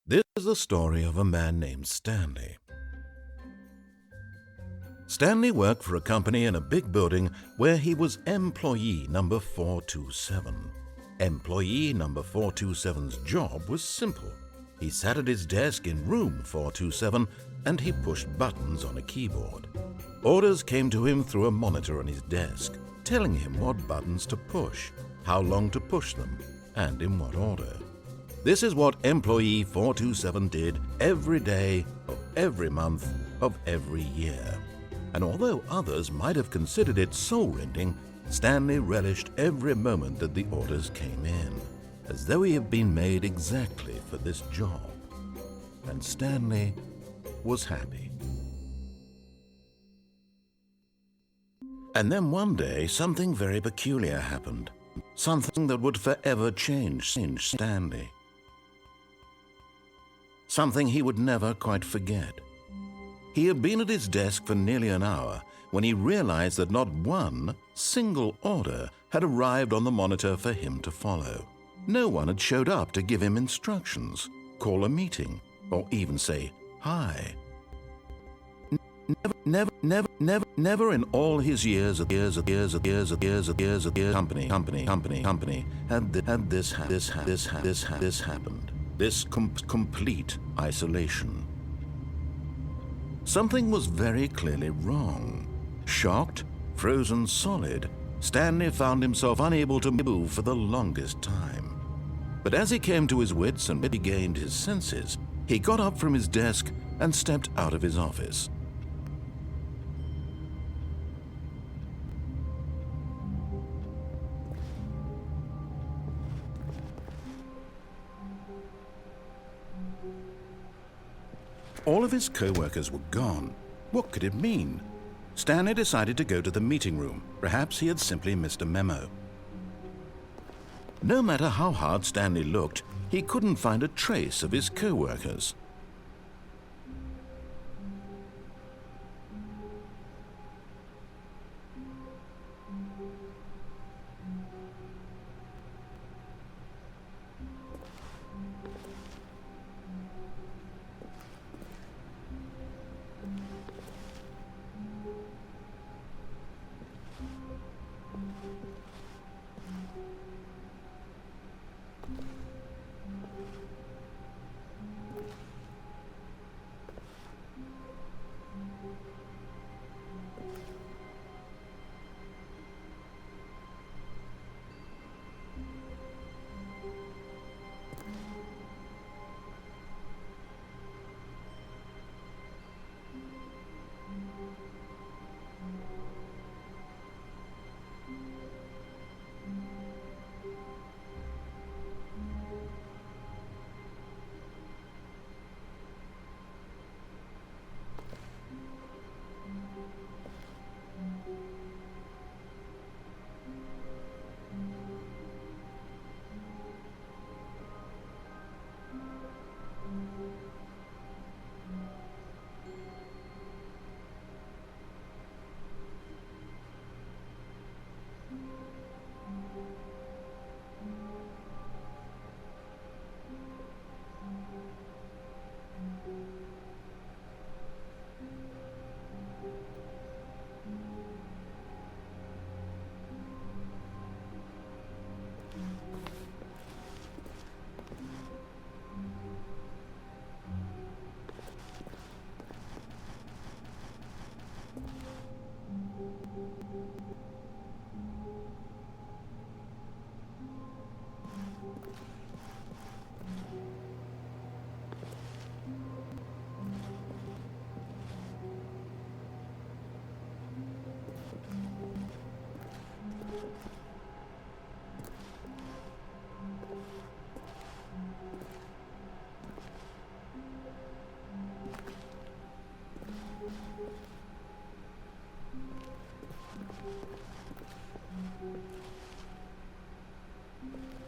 This is the story of a man named Stanley. Stanley worked for a company in a big building where he was employee number 427. Employee number 427's job was simple. He sat at his desk in room 427 and he pushed buttons on a keyboard. Orders came to him through a monitor on his desk, telling him what buttons to push, how long to push them, and in what order. This is what employee 427 did every day of every month of every year. And although others might have considered it soul-rending, Stanley relished every moment that the orders came in, as though he had been made exactly for this job. And Stanley was happy. And then one day, something very peculiar happened. Something that would forever change Stanley. Something he would never quite forget. He had been at his desk for nearly an hour when he realized that not one single order had arrived on the monitor for him to follow. No one had showed up to give him instructions, call a meeting, or even say hi. Never in all his years of company had this happened. This complete isolation. Something was very clearly wrong. Shocked, frozen solid, Stanley found himself unable to move for the longest time. But as he came to his wits and regained his senses, he got up from his desk and stepped out of his office. All of his co-workers were gone. What could it mean? Stanley decided to go to the meeting room. Perhaps he had simply missed a memo. No matter how hard Stanley looked, he couldn't find a trace of his co-workers.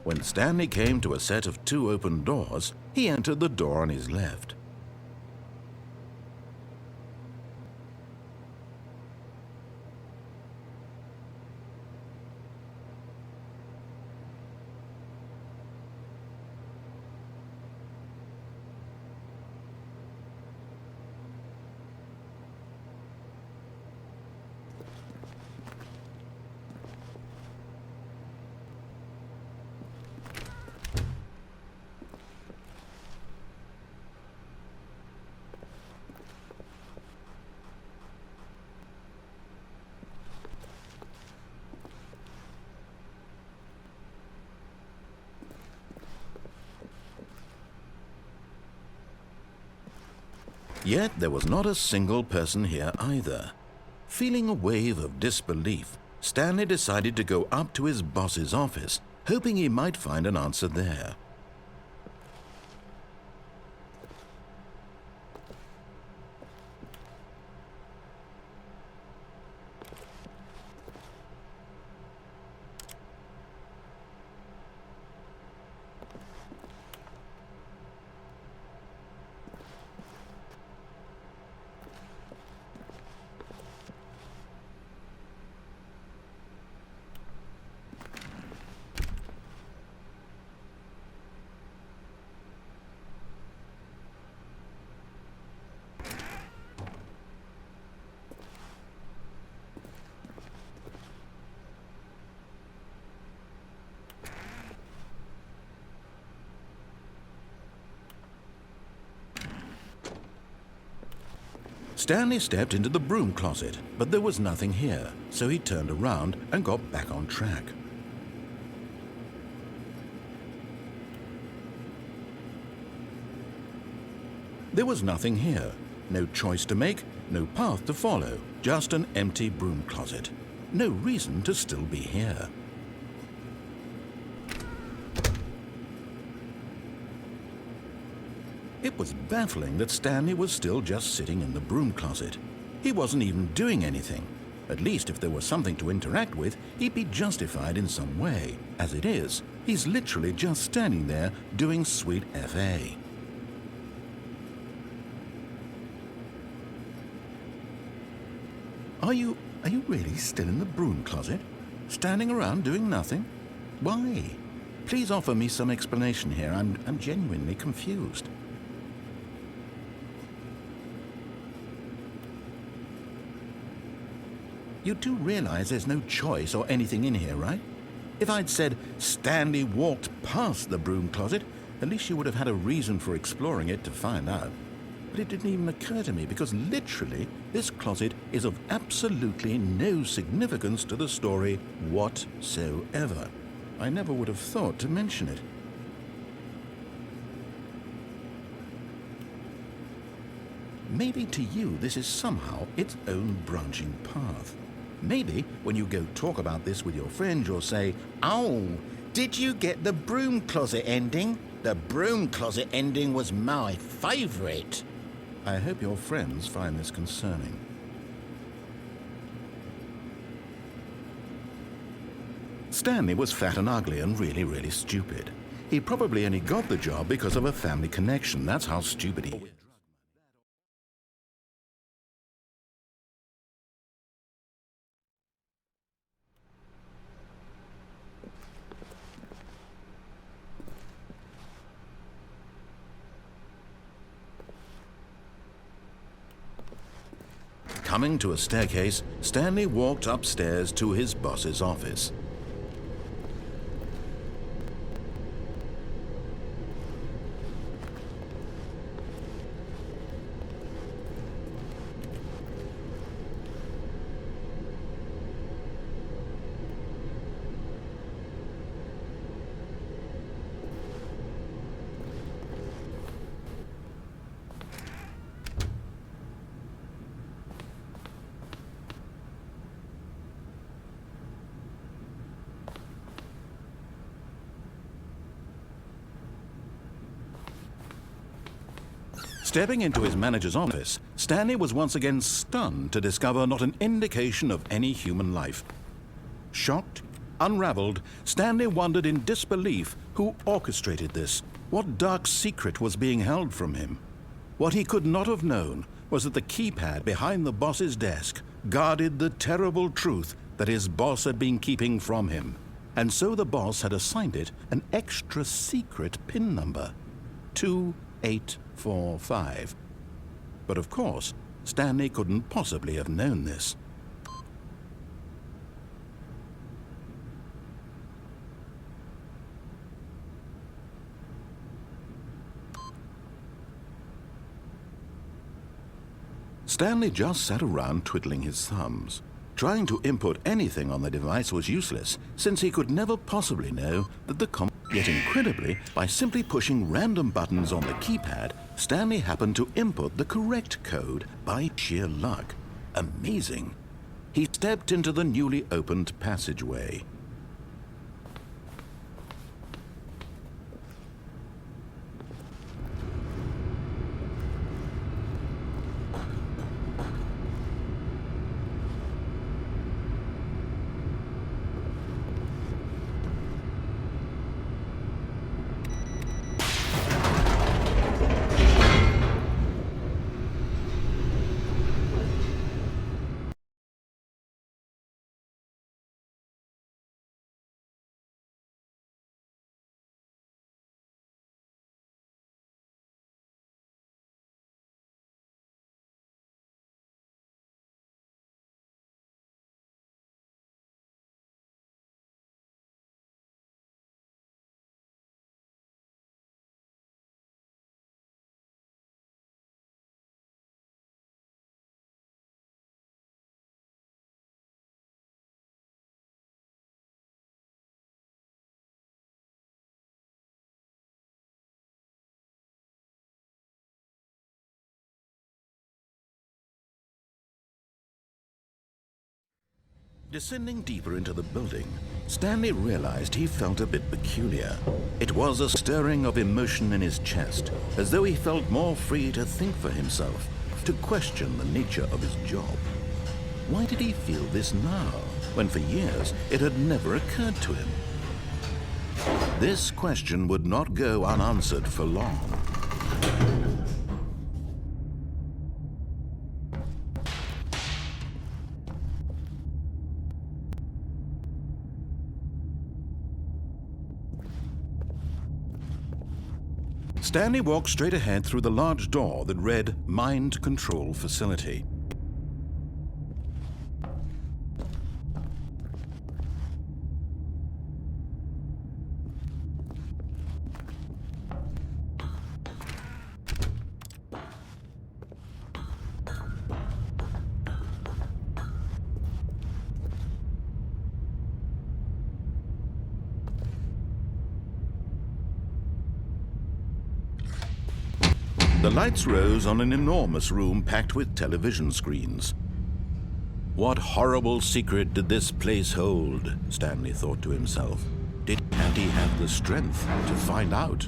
When Stanley came to a set of 2 open doors, he entered the door on his left. Yet there was not a single person here either. Feeling a wave of disbelief, Stanley decided to go up to his boss's office, hoping he might find an answer there. Stanley stepped into the broom closet, but there was nothing here, so he turned around and got back on track. There was nothing here, no choice to make, no path to follow, just an empty broom closet. No reason to still be here. It was baffling that Stanley was still just sitting in the broom closet. He wasn't even doing anything. At least if there was something to interact with, he'd be justified in some way. As it is, he's literally just standing there doing sweet FA. Are you really still in the broom closet? Standing around doing nothing? Why? Please offer me some explanation here. I'm genuinely confused. You do realize there's no choice or anything in here, right? If I'd said Stanley walked past the broom closet, at least you would have had a reason for exploring it to find out. But it didn't even occur to me because literally this closet is of absolutely no significance to the story whatsoever. I never would have thought to mention it. Maybe to you this is somehow its own branching path. Maybe when you go talk about this with your friend, you'll say, "Oh, did you get the broom closet ending? The broom closet ending was my favorite." I hope your friends find this concerning. Stanley was fat and ugly and really stupid. He probably only got the job because of a family connection. That's how stupid he is. Coming to a staircase, Stanley walked upstairs to his boss's office. Stepping into his manager's office, Stanley was once again stunned to discover not an indication of any human life. Shocked, unraveled, Stanley wondered in disbelief who orchestrated this. What dark secret was being held from him? What he could not have known was that the keypad behind the boss's desk guarded the terrible truth that his boss had been keeping from him. And so the boss had assigned it an extra secret PIN number, 2845. But of course, Stanley couldn't possibly have known this. Stanley just sat around twiddling his thumbs. Trying to input anything on the device was useless, since he could never possibly know that the Yet incredibly, by simply pushing random buttons on the keypad, Stanley happened to input the correct code by sheer luck. Amazing. He stepped into the newly opened passageway. Descending deeper into the building, Stanley realized he felt a bit peculiar. It was a stirring of emotion in his chest, as though he felt more free to think for himself, to question the nature of his job. Why did he feel this now, when for years it had never occurred to him? This question would not go unanswered for long. Stanley walked straight ahead through the large door that read Mind Control Facility. The lights rose on an enormous room packed with television screens. What horrible secret did this place hold? Stanley thought to himself. Did Andy have the strength to find out?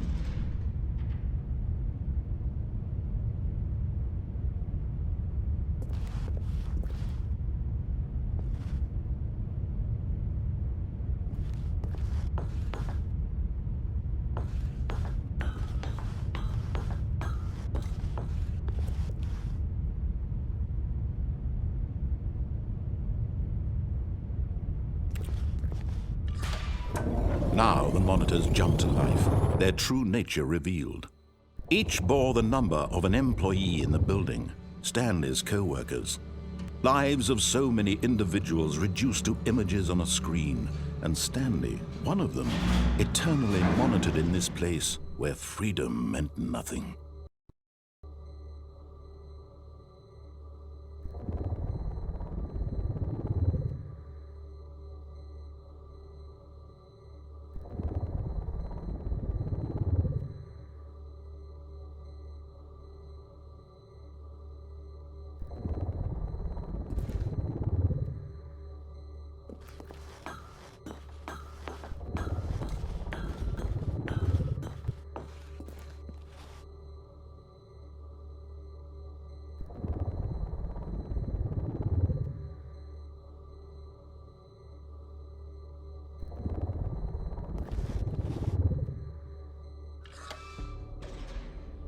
Now the monitors jumped to life, their true nature revealed. Each bore the number of an employee in the building, Stanley's co-workers. Lives of so many individuals reduced to images on a screen, and Stanley, one of them, eternally monitored in this place where freedom meant nothing.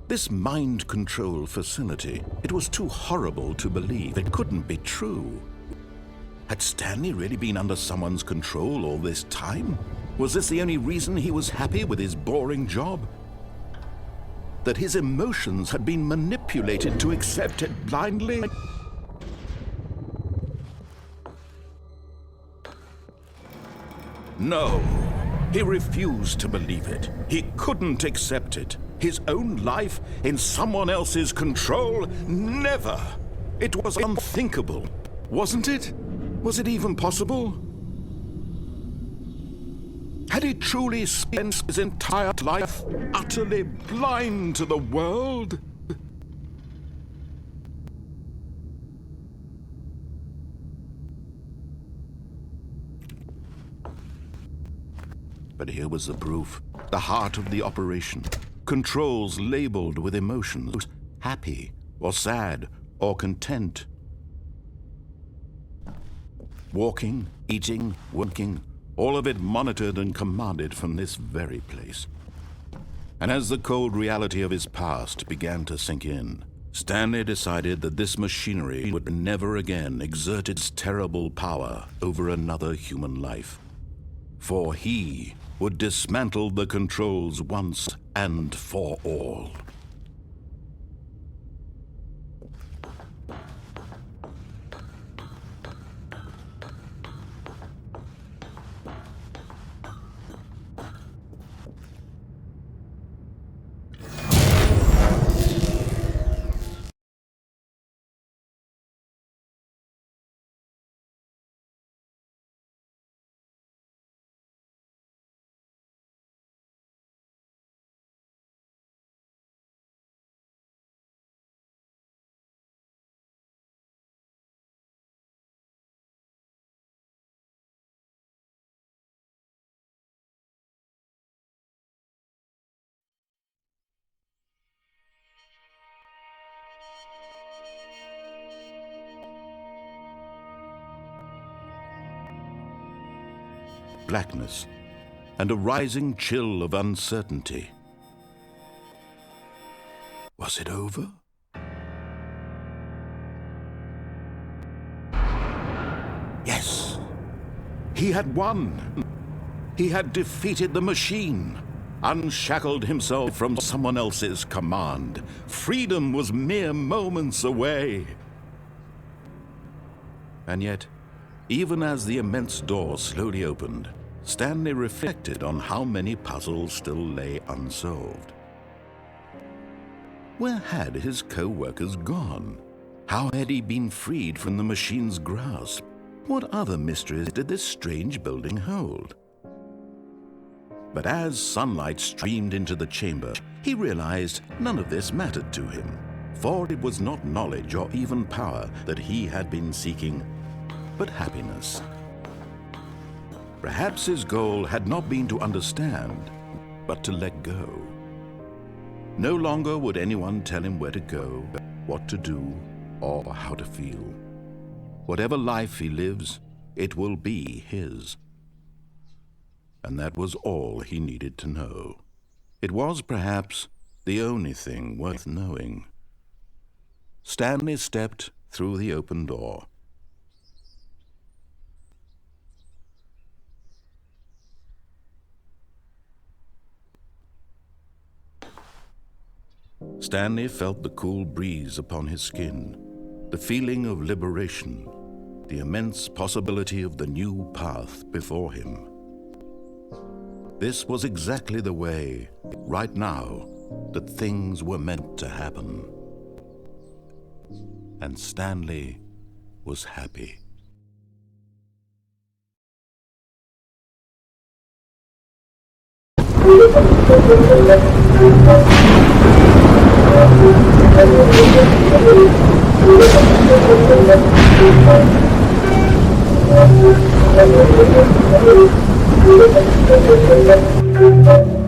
This mind control facility, it was too horrible to believe. It couldn't be true. Had Stanley really been under someone's control all this time? Was this the only reason he was happy with his boring job? That his emotions had been manipulated to accept it blindly? No, he refused to believe it. He couldn't accept it. His own life in someone else's control? Never! It was unthinkable, wasn't it? Was it even possible? Had he truly spent his entire life utterly blind to the world? But here was the proof. The heart of the operation. Controls labeled with emotions. Happy, or sad, or content. Walking, eating, working, all of it monitored and commanded from this very place. And as the cold reality of his past began to sink in, Stanley decided that this machinery would never again exert its terrible power over another human life. For he would dismantle the controls once and for all. Blackness, and a rising chill of uncertainty. Was it over? Yes, he had won. He had defeated the machine, unshackled himself from someone else's command. Freedom was mere moments away. And yet, even as the immense door slowly opened, Stanley reflected on how many puzzles still lay unsolved. Where had his co-workers gone? How had he been freed from the machine's grasp? What other mysteries did this strange building hold? But as sunlight streamed into the chamber, he realized none of this mattered to him, for it was not knowledge or even power that he had been seeking, but happiness. Perhaps his goal had not been to understand, but to let go. No longer would anyone tell him where to go, what to do, or how to feel. Whatever life he lives, it will be his. And that was all he needed to know. It was perhaps the only thing worth knowing. Stanley stepped through the open door. Stanley felt the cool breeze upon his skin, the feeling of liberation, the immense possibility of the new path before him. This was exactly the way, right now, that things were meant to happen. And Stanley was happy. Thank you.